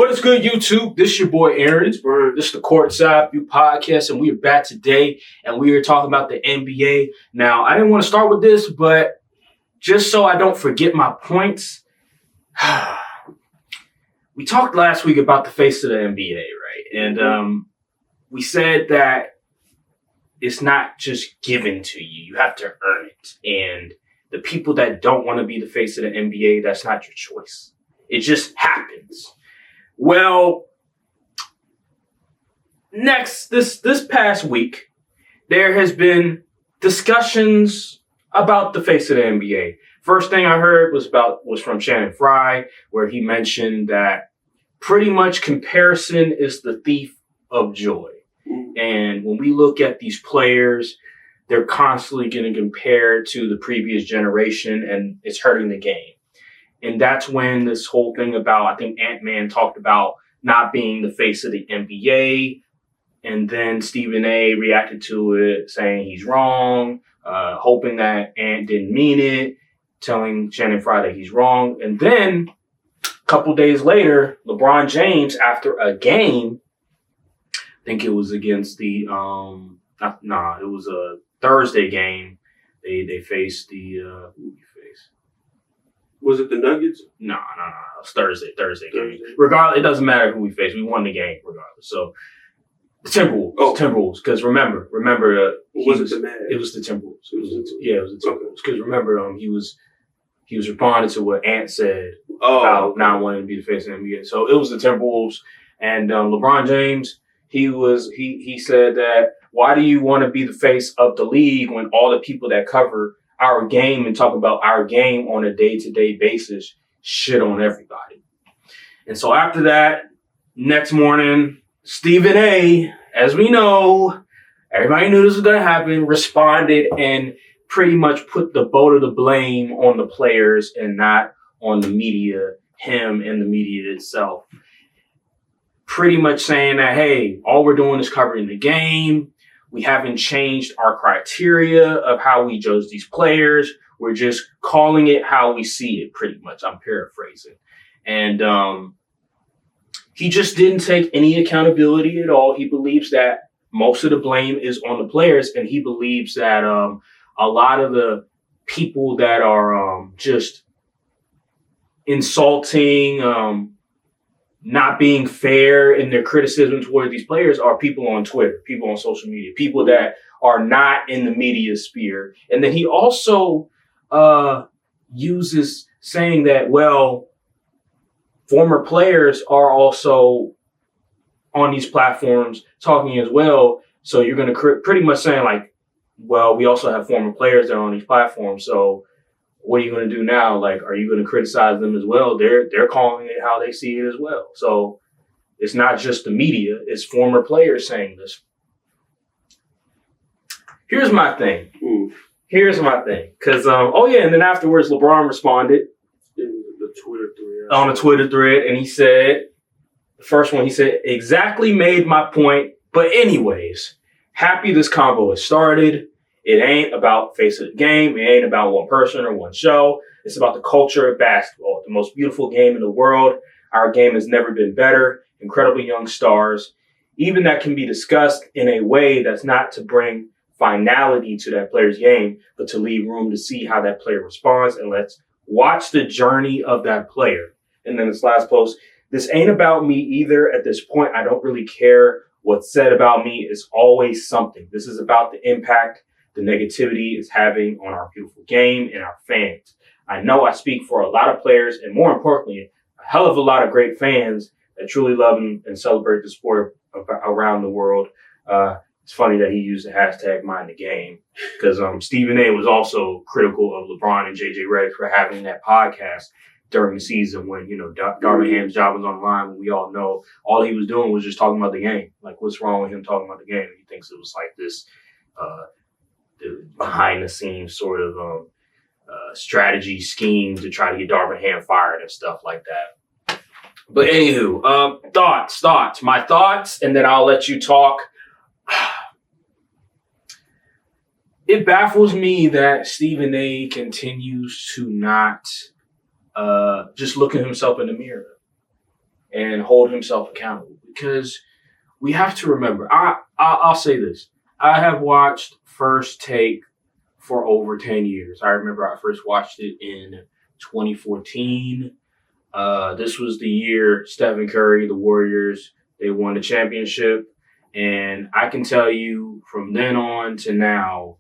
What is good, YouTube? This is your boy Aaron. This is the Courtside podcast, and we are back today, and we are talking about the NBA. Now, I didn't want to start with this, but just so I don't forget my points, we talked last week about the face of the NBA, right? And we said that it's not just given to you. You have to earn it. And the people that don't want to be the face of the NBA, that's not your choice. It just happens. Well, this past week, there has been discussions about the face of the NBA. First thing I heard was from Shannon Fry, where he mentioned that pretty much comparison is the thief of joy. And when we look at these players, they're constantly getting compared to the previous generation, and it's hurting the game. And that's when this whole thing about, I think Ant-Man talked about not being the face of the NBA. And then Stephen A reacted to it saying he's wrong, hoping that Ant didn't mean it, telling Shannon Fry that he's wrong. And then a couple days later, LeBron James, after a game, I think it was against it was a Thursday game. They faced who did we face? Was it the Nuggets? No. It was Thursday game. Regardless, it doesn't matter who we faced. We won the game regardless. So the Timberwolves. Timberwolves. Because remember. Was it the Mavs? It was the Timberwolves. It was the Timberwolves. Because remember, he was responding to what Ant said about not wanting to be the face of the NBA. So it was the Timberwolves. And LeBron James, he said that, why do you want to be the face of the league when all the people that cover our game and talk about our game on a day-to-day basis shit on everybody? And so after that, next morning, Stephen A, as we know, everybody knew this was going to happen, responded and pretty much put the boat of the blame on the players and not on the media, him and the media itself. Pretty much saying that, hey, all we're doing is covering the game. We haven't changed our criteria of how we judge these players. We're just calling it how we see it, pretty much. I'm paraphrasing. And he just didn't take any accountability at all. He believes that most of the blame is on the players, and he believes that a lot of the people that are just insulting, not being fair in their criticism toward these players are people on Twitter, people on social media, people that are not in the media sphere. And then he also uses saying that, well, former players are also on these platforms talking as well. So you're going to pretty much saying like, well, we also have former players that are on these platforms. So what are you going to do now? Like, are you going to criticize them as well? They're calling it how they see it as well. So it's not just the media, it's former players saying this. Here's my thing. Because, and then afterwards, LeBron responded on a Twitter thread, and he said, the first one, he said, exactly made my point. But anyways, happy this convo has started. It ain't about face of the game. It ain't about one person or one show. It's about the culture of basketball, the most beautiful game in the world. Our game has never been better. Incredible young stars. Even that can be discussed in a way that's not to bring finality to that player's game, but to leave room to see how that player responds. And let's watch the journey of that player. And then this last post, this ain't about me either. At this point, I don't really care what's said about me. It's always something. This is about the impact the negativity is having on our beautiful game and our fans. I know I speak for a lot of players and, more importantly, a hell of a lot of great fans that truly love and celebrate the sport around the world. It's funny that he used the hashtag Mind the Game, because Stephen A was also critical of LeBron and JJ Redick for having that podcast during the season when, Darvin Ham's job was on the line. When we all know all he was doing was just talking about the game. Like, what's wrong with him talking about the game? He thinks it was like this behind the scenes sort of strategy scheme to try to get Darvin Ham fired and stuff like that. But anywho, thoughts, my thoughts, and then I'll let you talk. It baffles me that Stephen A continues to not just look at himself in the mirror. and hold himself accountable. Because we have to remember, I'll say this. I have watched First Take for over 10 years. I remember I first watched it in 2014. This was the year Stephen Curry, the Warriors, they won the championship. And I can tell you from then on to now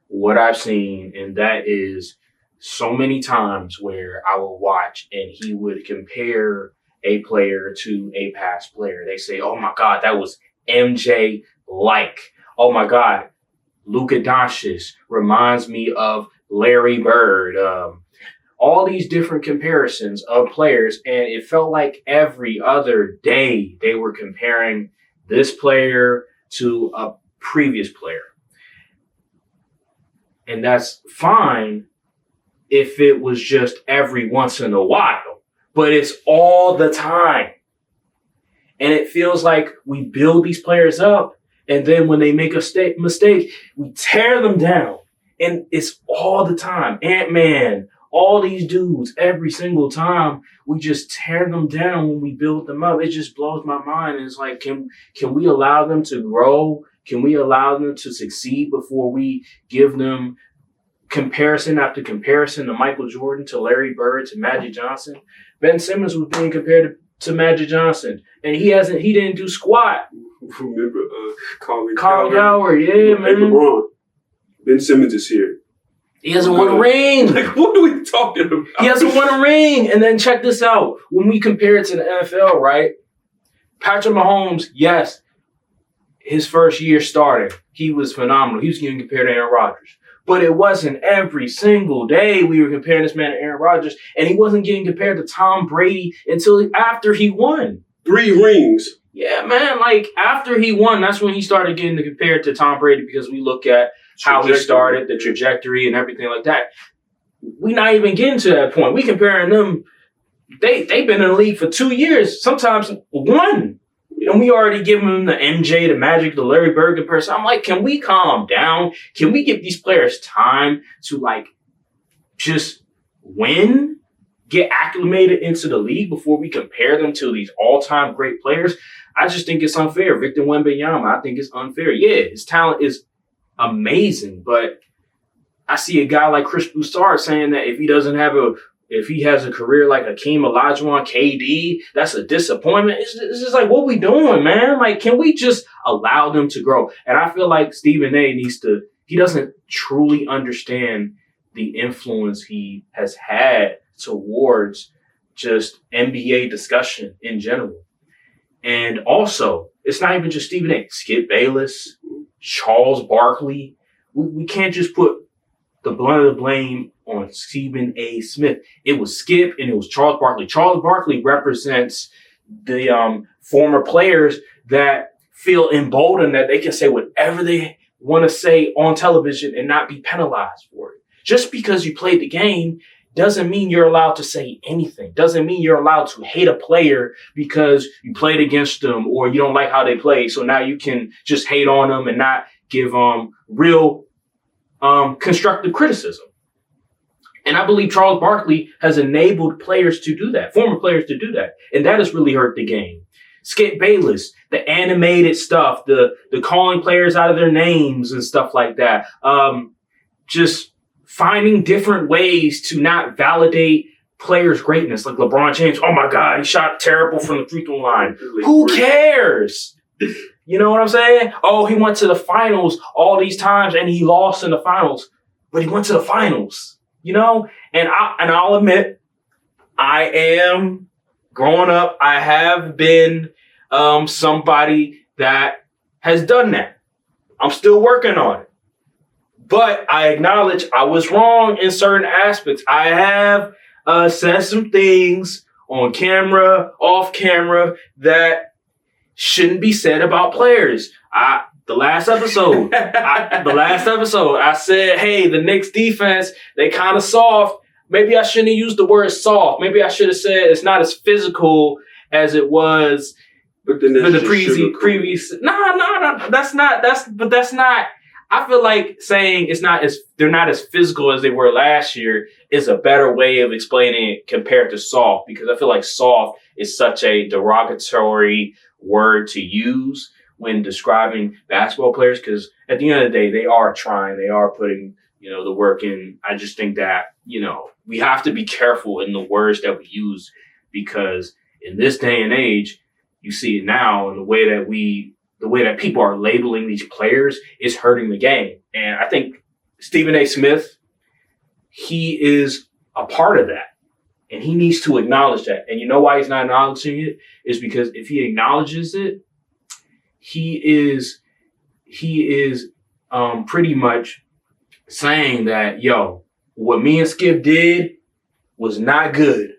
what I've seen, and that is so many times where I will watch and he would compare a player to a past player. They say, oh my God, that was MJ-like. Oh my God, Luka Doncic reminds me of Larry Bird. All these different comparisons of players, and it felt like every other day they were comparing this player to a previous player. And that's fine if it was just every once in a while, but it's all the time. And it feels like we build these players up, and then when they make a mistake, we tear them down. And it's all the time. Ant-Man, all these dudes, every single time, we just tear them down when we build them up. It just blows my mind. It's like, can we allow them to grow? Can we allow them to succeed before we give them comparison after comparison to Michael Jordan, to Larry Bird, to Magic Johnson? Ben Simmons was being compared to Magic Johnson, and he didn't do squat. Remember Colin Cowherd, yeah, hey, man. LeBron, Ben Simmons is here. He hasn't won a ring. Like, what are we talking about? He hasn't won a ring. And then check this out. When we compare it to the NFL, right? Patrick Mahomes, yes, his first year starting, he was phenomenal. He was getting compared to Aaron Rodgers. But it wasn't every single day we were comparing this man to Aaron Rodgers. And he wasn't getting compared to Tom Brady until after he won. 3 rings. Yeah, man. Like, after he won, that's when he started getting compared to Tom Brady, because we look at how he started, the trajectory and everything like that. We're not even getting to that point. We comparing them. They've been in the league for 2 years, sometimes 1. And we already give them the MJ, the Magic, the Larry Bird comparison. I'm like, can we calm down? Can we give these players time to, like, just win, get acclimated into the league before we compare them to these all-time great players? I just think it's unfair. Victor Wembanyama, I think it's unfair. Yeah, his talent is amazing, but I see a guy like Chris Broussard saying that if he has a career like Hakeem Olajuwon, KD, that's a disappointment. It's just like, what we doing, man? Like, can we just allow them to grow? And I feel like Stephen A. he doesn't truly understand the influence he has had towards just NBA discussion in general. And also, it's not even just Stephen A. Skip Bayless, Charles Barkley. We can't just put the brunt of the blame on Stephen A. Smith. It was Skip and it was Charles Barkley. Charles Barkley represents the former players that feel emboldened that they can say whatever they want to say on television and not be penalized for it. Just because you played the game doesn't mean you're allowed to say anything. Doesn't mean you're allowed to hate a player because you played against them or you don't like how they play. So now you can just hate on them and not give real constructive criticism. And I believe Charles Barkley has enabled players to do that, former players to do that. And that has really hurt the game. Skip Bayless, the animated stuff, the calling players out of their names and stuff like that. Just finding different ways to not validate players' greatness. Like LeBron James, oh my God, he shot terrible from the free throw line. Who cares? You know what I'm saying? Oh, he went to the finals all these times and he lost in the finals, but he went to the finals, you know? And I'll admit, I am growing up. I have been somebody that has done that. I'm still working on it. But I acknowledge I was wrong in certain aspects. I have said some things on camera, off camera, that shouldn't be said about players. The last episode, I said, hey, the Knicks defense, they kind of soft. Maybe I shouldn't have used the word soft. Maybe I should have said it's not as physical as it was but then the previous. No, that's not. I feel like saying they're not as physical as they were last year is a better way of explaining it compared to soft, because I feel like soft is such a derogatory word to use when describing basketball players, because at the end of the day, they are trying, they are putting, the work in. I just think that, we have to be careful in the words that we use, because in this day and age, you see it now in the way that people are labeling these players is hurting the game. And I think Stephen A. Smith, he is a part of that. And he needs to acknowledge that. And you know why he's not acknowledging it? Is because if he acknowledges it, he is pretty much saying that, what me and Skip did was not good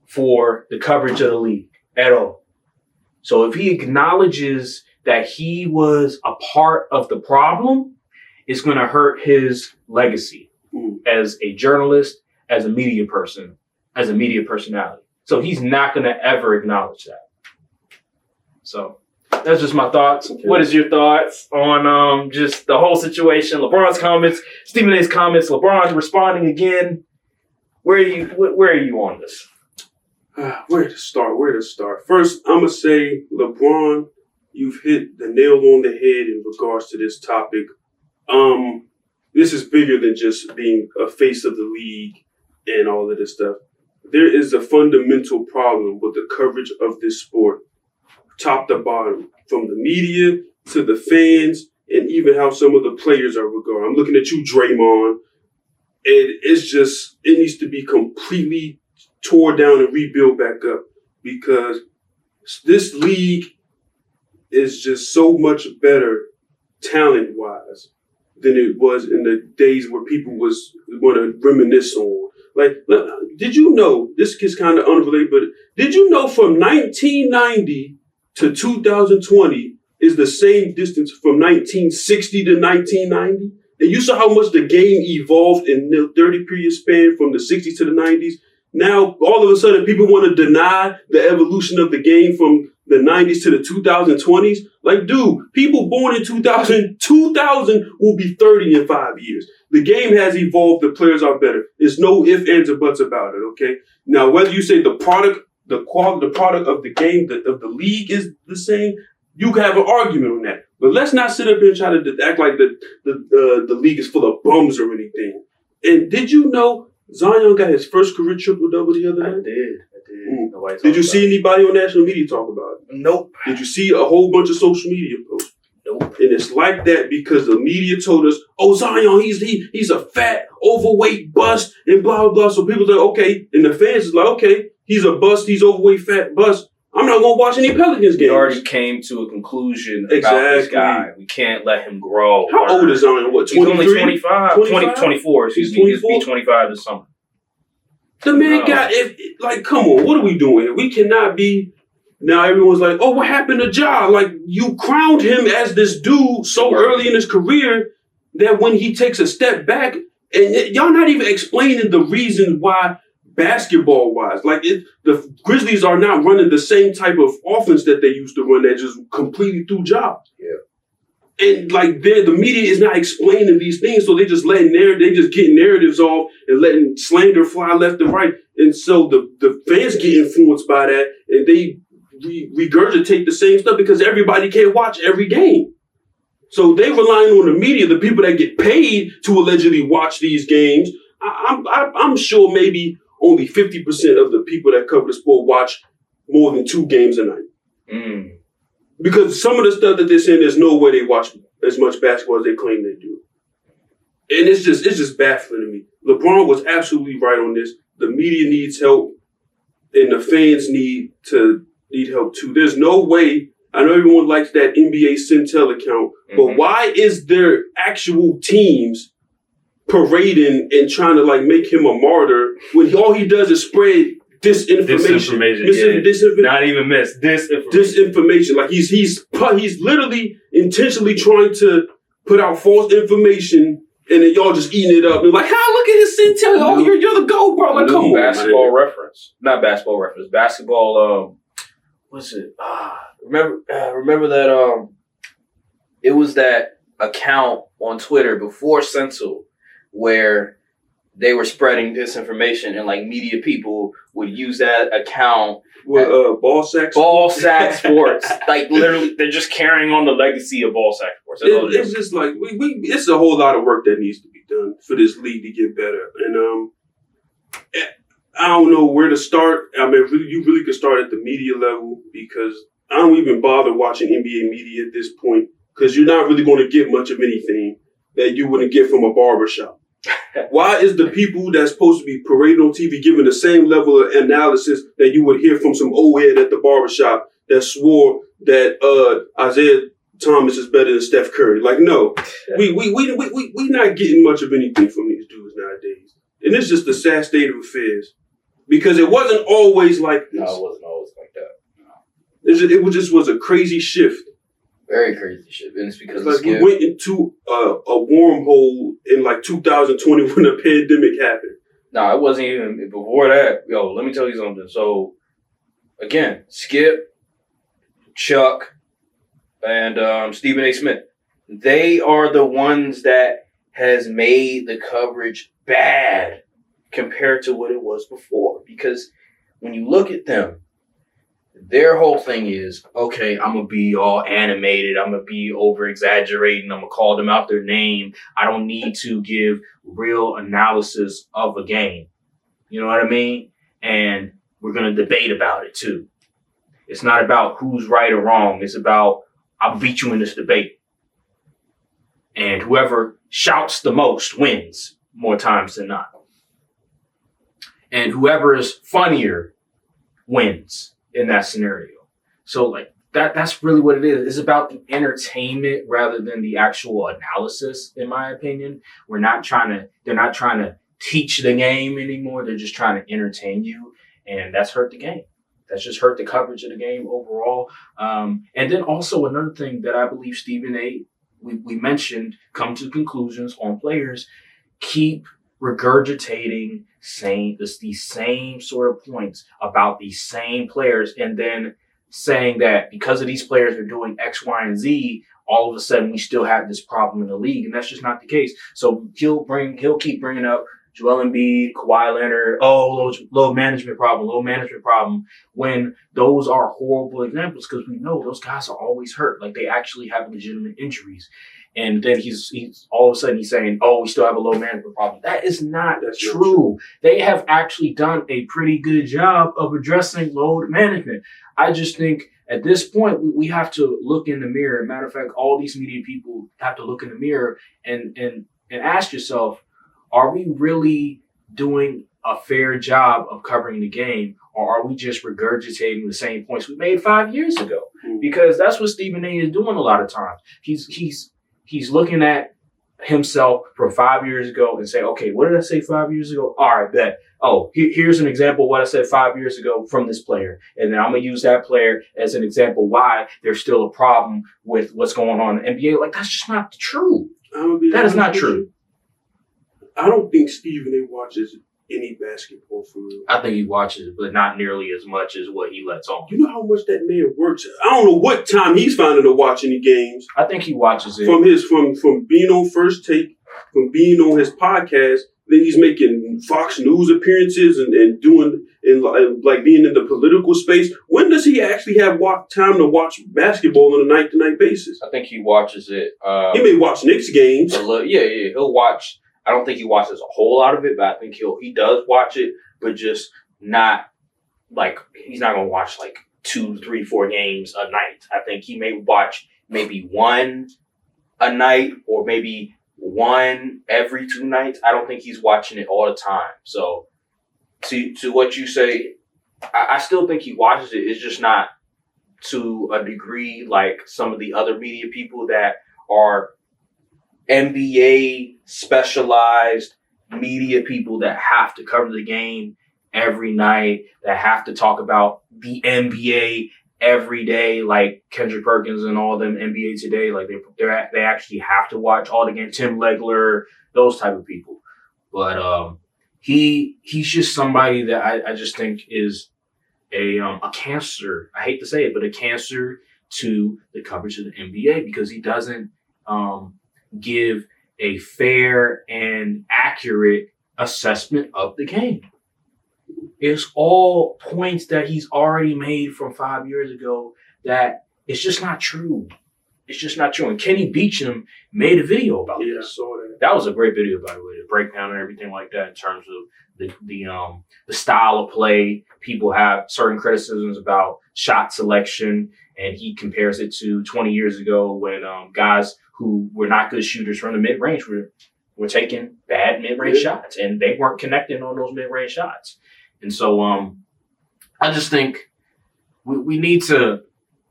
for the coverage of the league at all. So if he acknowledges that he was a part of the problem, it's going to hurt his legacy as a journalist, as a media person, as a media personality. So he's not going to ever acknowledge that. So that's just my thoughts. Okay. What is your thoughts on just the whole situation? LeBron's comments, Stephen A's comments, LeBron responding again. Where are you on this? Where to start? First, I'm going to say, LeBron, you've hit the nail on the head in regards to this topic. This is bigger than just being a face of the league and all of this stuff. There is a fundamental problem with the coverage of this sport, top to bottom, from the media to the fans, and even how some of the players are regarded. I'm looking at you, Draymond, and it needs to be completely tore down and rebuilt back up, because this league is just so much better talent-wise than it was in the days where people was want to reminisce on. Like, did you know, this is kind of unrelated, but did you know from 1990 to 2020 is the same distance from 1960 to 1990? And you saw how much the game evolved in the 30-period span from the 60s to the 90s. Now, all of a sudden, people want to deny the evolution of the game from the 90s to the 2020s. Like, dude, people born in 2000 will be 30 in 5 years. The game has evolved. The players are better. There's no ifs, ands, or buts about it, okay? Now, whether you say the product of the game, of the league is the same, you can have an argument on that. But let's not sit up here and try to act like the league is full of bums or anything. And did you know Zion got his first career triple-double the other night? I did. Did you see anybody on national media talk about it? Nope. Did you see a whole bunch of social media posts? Nope. And it's like that because the media told us, oh, Zion, he's a fat, overweight bust and blah, blah, blah. So people are like, okay. And the fans is like, okay, he's a bust, he's overweight, fat bust. I'm not going to watch any Pelicans games. We already came to a conclusion about this guy. We can't let him grow. How old is Zion? What, 23? He's only 25. 24, excuse me. He'll be 25 this summer. The man got, come on, what are we doing here? We cannot be, now everyone's like, oh, what happened to Ja? Like, you crowned him as this dude so early in his career that when he takes a step back, and y'all not even explaining the reason why basketball-wise. Like, the Grizzlies are not running the same type of offense that they used to run that just completely threw Ja. Yeah. And like the media is not explaining these things, so they just getting narratives off and letting slander fly left and right. And so the fans get influenced by that, and they regurgitate the same stuff because everybody can't watch every game. So they relying on the media, the people that get paid to allegedly watch these games. I'm sure maybe only 50% of the people that cover the sport watch more than 2 games a night. Mm. Because some of the stuff that they're saying, there's no way they watch as much basketball as they claim they do. And it's just baffling to me. LeBron was absolutely right on this. The media needs help, and the fans need help too. There's no way. I know everyone likes that NBA Centel account, but why is there actual teams parading and trying to like make him a martyr when all he does is spread disinformation. Not even disinformation. Like he's literally intentionally trying to put out false information, and then y'all just eating it up. And like, look at his Centel. Oh, you're the GOAT, bro. Like, come on, basketball reference. Not basketball reference. Basketball. What's it? Remember that? It was that account on Twitter before Sentinel where they were spreading disinformation and like media people would use that account. Ball sack Sports. Like literally, they're just carrying on the legacy of ball sack sports. It's just like it's a whole lot of work that needs to be done for this league to get better. And I don't know where to start. I mean, you really could start at the media level because I don't even bother watching NBA media at this point because you're not really going to get much of anything that you wouldn't get from a barbershop. Why is the people that's supposed to be paraded on TV giving the same level of analysis that you would hear from some old head at the barbershop that swore that Isaiah Thomas is better than Steph Curry? Like, no, we not getting much of anything from these dudes nowadays, and it's just the sad state of affairs because it wasn't always like this. No, it wasn't always like that. No. It just was a crazy shift. Very crazy shit. And it's because like we went into a wormhole in like 2020 when the pandemic happened. No, it wasn't even before that. Yo, let me tell you something. So, again, Skip, Chuck, and Stephen A. Smith. They are the ones that has made the coverage bad compared to what it was before. Because when you look at them, their whole thing is, okay, I'm going to be all animated. I'm going to be over-exaggerating. I'm going to call them out their name. I don't need to give real analysis of a game. You know what I mean? And we're going to debate about it, too. It's not about who's right or wrong. It's about, I'll beat you in this debate. And whoever shouts the most wins more times than not. And whoever is funnier wins in that scenario. So like that's really what it is. It's about the entertainment rather than the actual analysis, in my opinion. They're not trying to teach the game anymore. They're just trying to entertain you. And that's hurt the game. That's just hurt the coverage of the game overall. And then also another thing that I believe Stephen A. we mentioned, come to conclusions on players, keep regurgitating these same sort of points about these same players, and then saying that because of these players are doing X, Y, and Z, all of a sudden we still have this problem in the league, and that's just not the case. So he'll keep bringing up Joel Embiid, Kawhi Leonard, low management problem, when those are horrible examples because we know those guys are always hurt. Like they actually have legitimate injuries. And then he's all of a sudden he's saying, we still have a low management problem. That is not true. They have actually done a pretty good job of addressing load management. I just think at this point, we have to look in the mirror. Matter of fact, all these media people have to look in the mirror and ask yourself, are we really doing a fair job of covering the game, or are we just regurgitating the same points we made 5 years ago? Because that's what Stephen A. is doing a lot of times. He's looking at himself from 5 years ago and say, okay, what did I say 5 years ago? All right, bet. Here's an example of what I said 5 years ago from this player. And then I'm going to use that player as an example why there's still a problem with what's going on in the NBA. Like, that's just not true. That is not true. I don't think Stephen A. watches any basketball for real. I think he watches it, but not nearly as much as what he lets on. You know how much that man works? I don't know what time he's finding to watch any games. I think he watches it. From being on First Take, from being on his podcast, then he's making Fox News appearances and doing like being in the political space. When does he actually have time to watch basketball on a night-to-night basis? I think he watches it. He may watch Knicks games. Yeah, he'll watch. I don't think he watches a whole lot of it, but I think he does watch it, but just not like he's not gonna watch like 2, 3, 4 games a night. I think he may watch maybe one a night or maybe one every 2 nights. I don't think he's watching it all the time. So to what you say, I still think he watches it. It's just not to a degree like some of the other media people that are NBA specialized media people that have to cover the game every night, that have to talk about the NBA every day, like Kendrick Perkins and all them NBA Today. Like they actually have to watch all the games. Tim Legler, those type of people. But he's just somebody that I just think is a cancer. I hate to say it, but a cancer to the coverage of the NBA because he doesn't give a fair and accurate assessment of the game. It's all points that he's already made from 5 years ago that it's just not true. It's just not true. And Kenny Beecham made a video about Yeah, I this. saw that. That was a great video, by the way, the breakdown and everything like that in terms of the style of play. People have certain criticisms about shot selection, and he compares it to 20 years ago when guys who were not good shooters from the mid-range were taking bad mid-range shots, and they weren't connecting on those mid-range shots. And so I just think we need to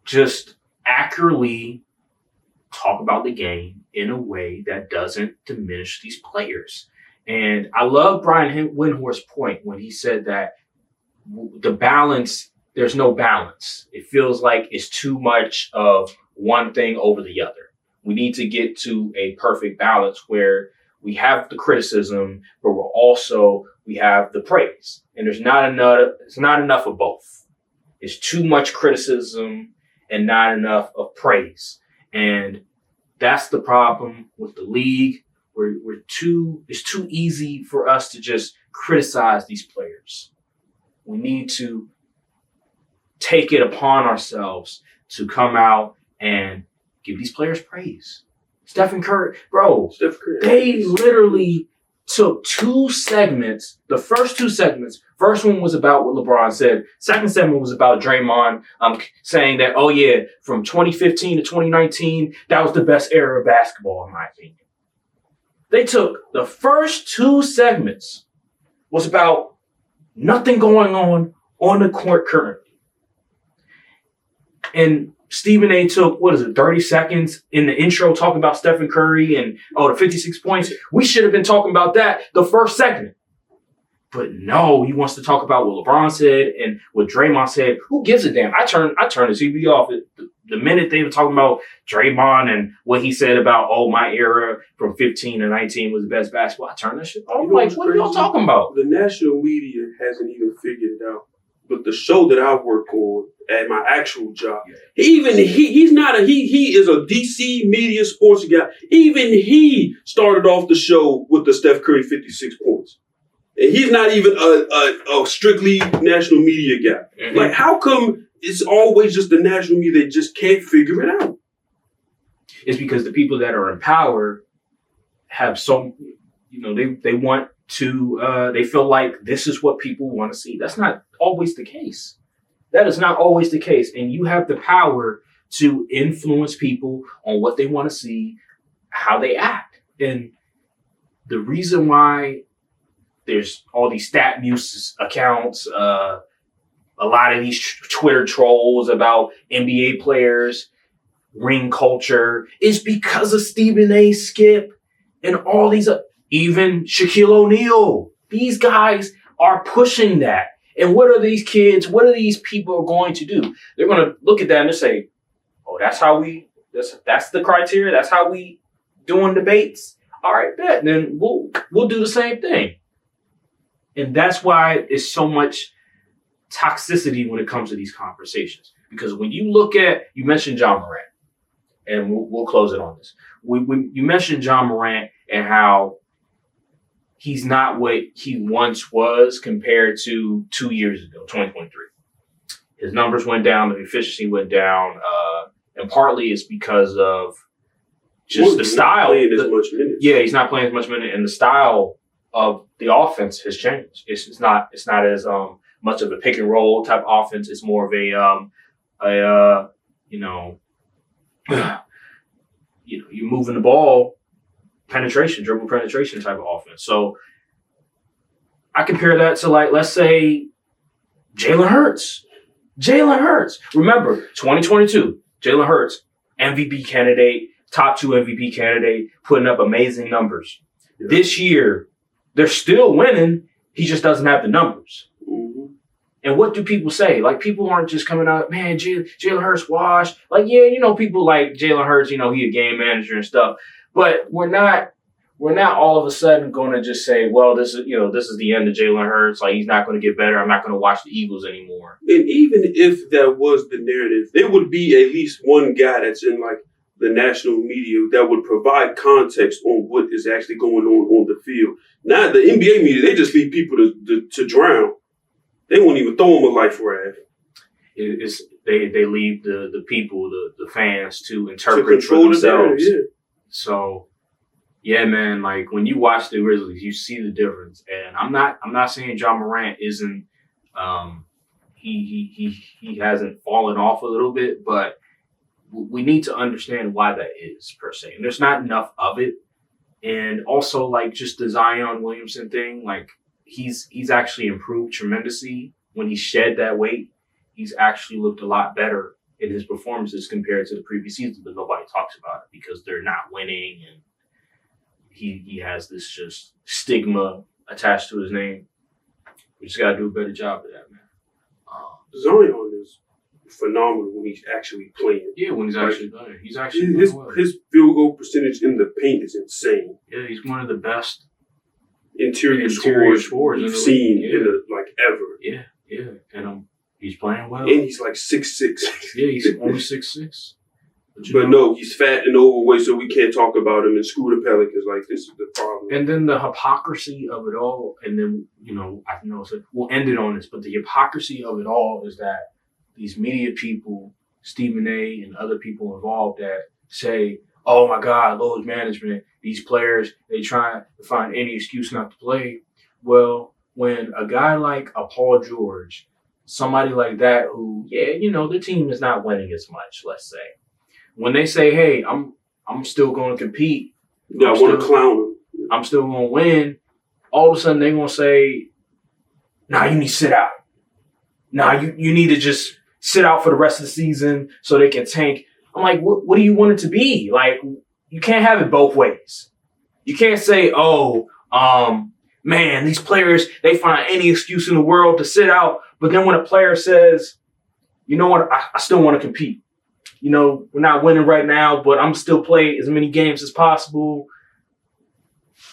just accurately talk about the game in a way that doesn't diminish these players. And I love Brian Windhorst's point when he said that the balance, there's no balance. It feels like it's too much of one thing over the other. We need to get to a perfect balance where we have the criticism, but we have the praise. And it's not enough of both. It's too much criticism and not enough of praise. And that's the problem with the league. It's too easy for us to just criticize these players. We need to take it upon ourselves to come out and give these players praise. Stephen Curry, they literally took 2 segments, the first 2 segments. First one was about what LeBron said. Second segment was about Draymond saying that, oh yeah, from 2015 to 2019, that was the best era of basketball, in my opinion. They took the first 2 segments was about nothing going on the court currently. And Stephen A took, 30 seconds in the intro talking about Stephen Curry and, the 56 points. We should have been talking about that the first segment. But no, he wants to talk about what LeBron said and what Draymond said. Who gives a damn? I turned the TV off the minute they were talking about Draymond and what he said about, my era from 15 to 19 was the best basketball. I turned that shit off. I'm like, what are y'all talking about? The national media hasn't even figured it out. But the show that I work on at my actual job, he is a DC media sports guy. Even he started off the show with the Steph Curry 56 points. And he's not even a strictly national media guy. Mm-hmm. Like, how come it's always just the national media that just can't figure it out? It's because the people that are in power have they want to, they feel like this is what people want to see. That's not always the case. That is not always the case. And you have the power to influence people on what they want to see, how they act. And the reason why there's all these stat muse accounts, a lot of these Twitter trolls about NBA players, ring culture, is because of Stephen A. Skip and all these, even Shaquille O'Neal. These guys are pushing that. And what are these people going to do? They're going to look at that and say, that's the criteria. That's how we doing debates. All right, bet. Then we'll do the same thing. And that's why it's so much toxicity when it comes to these conversations. Because when you look at, you mentioned John Morant, and we'll close it on this. When you mentioned John Morant and how he's not what he once was compared to 2 years ago, 2023. His numbers went down, the efficiency went down, and partly it's because of just the style. He's not playing as much minute, and the style of the offense has changed. It's not as much of a pick and roll type offense. It's more of you're moving the ball, dribble penetration type of offense. So I compare that to, like, let's say Jalen Hurts. Remember, 2022, Jalen Hurts, MVP candidate, top 2 MVP candidate, putting up amazing numbers. Yeah. This year, they're still winning. He just doesn't have the numbers. Mm-hmm. And what do people say? Like, people aren't just coming out, man, Jalen Hurts washed. Like, people like Jalen Hurts, he a game manager and stuff. But we're not all of a sudden going to just say, well, this is the end of Jalen Hurts. Like, he's not going to get better. I'm not going to watch the Eagles anymore. And even if that was the narrative, there would be at least one guy that's in, like, the national media that would provide context on what is actually going on the field. Now, the NBA media, they just leave people to drown. They won't even throw them a life raft. They leave the people, the fans, to interpret for themselves. The So, yeah, man, like when you watch the Grizzlies, you see the difference. And I'm not saying John Morant isn't he hasn't fallen off a little bit, but we need to understand why that is, per se. And there's not enough of it. And also, like, just the Zion Williamson thing, like, he's actually improved tremendously. When he shed that weight, he's actually looked a lot better in his performances compared to the previous season, but nobody talks about it because they're not winning, and he has this just stigma attached to his name. We just got to do a better job of that, man. Zion is phenomenal when he's actually playing. Yeah, when he's actually playing. He's actually his well. His field goal percentage in the paint is insane. Yeah, he's one of the best interior scorers we've seen in ever. Yeah. And he's playing well. And he's like 6'6". Yeah, he's only 6'6". But no, he's fat and overweight, so we can't talk about him. And screw the Pelicans. Like, this is the problem. And then the hypocrisy of it all, and then, I know we'll end it on this, but the hypocrisy of it all is that these media people, Stephen A. and other people involved that say, oh my God, load management, these players, they try to find any excuse not to play. Well, when a guy like a Paul George, somebody like that who, the team is not winning as much, let's say. When they say, hey, I'm still going to compete. Yeah, I want to clown him. I'm still going to win. All of a sudden, they're going to say, nah, you need to sit out. Nah, you need to just sit out for the rest of the season so they can tank. I'm like, what do you want it to be? Like, you can't have it both ways. You can't say, man, these players, they find any excuse in the world to sit out. But then when a player says, you know what, I still want to compete. We're not winning right now, but I'm still playing as many games as possible.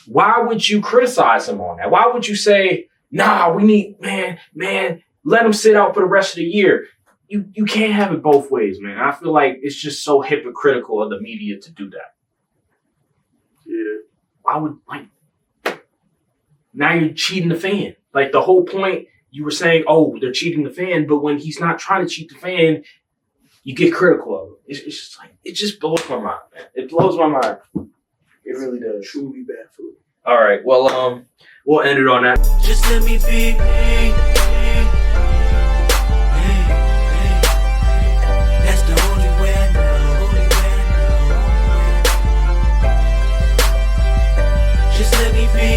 Why would you criticize him on that? Why would you say, nah, we need, man, let him sit out for the rest of the year? You can't have it both ways, man. I feel like it's just so hypocritical of the media to do that. Yeah. Why would, now you're cheating the fan. Like, the whole point, you were saying, oh, they're cheating the fan, but when he's not trying to cheat the fan, you get critical of it. It's just like, it just blows my mind, man. It blows my mind. It really does. Truly baffling. All right. Well, we'll end it on that. Just let me be me.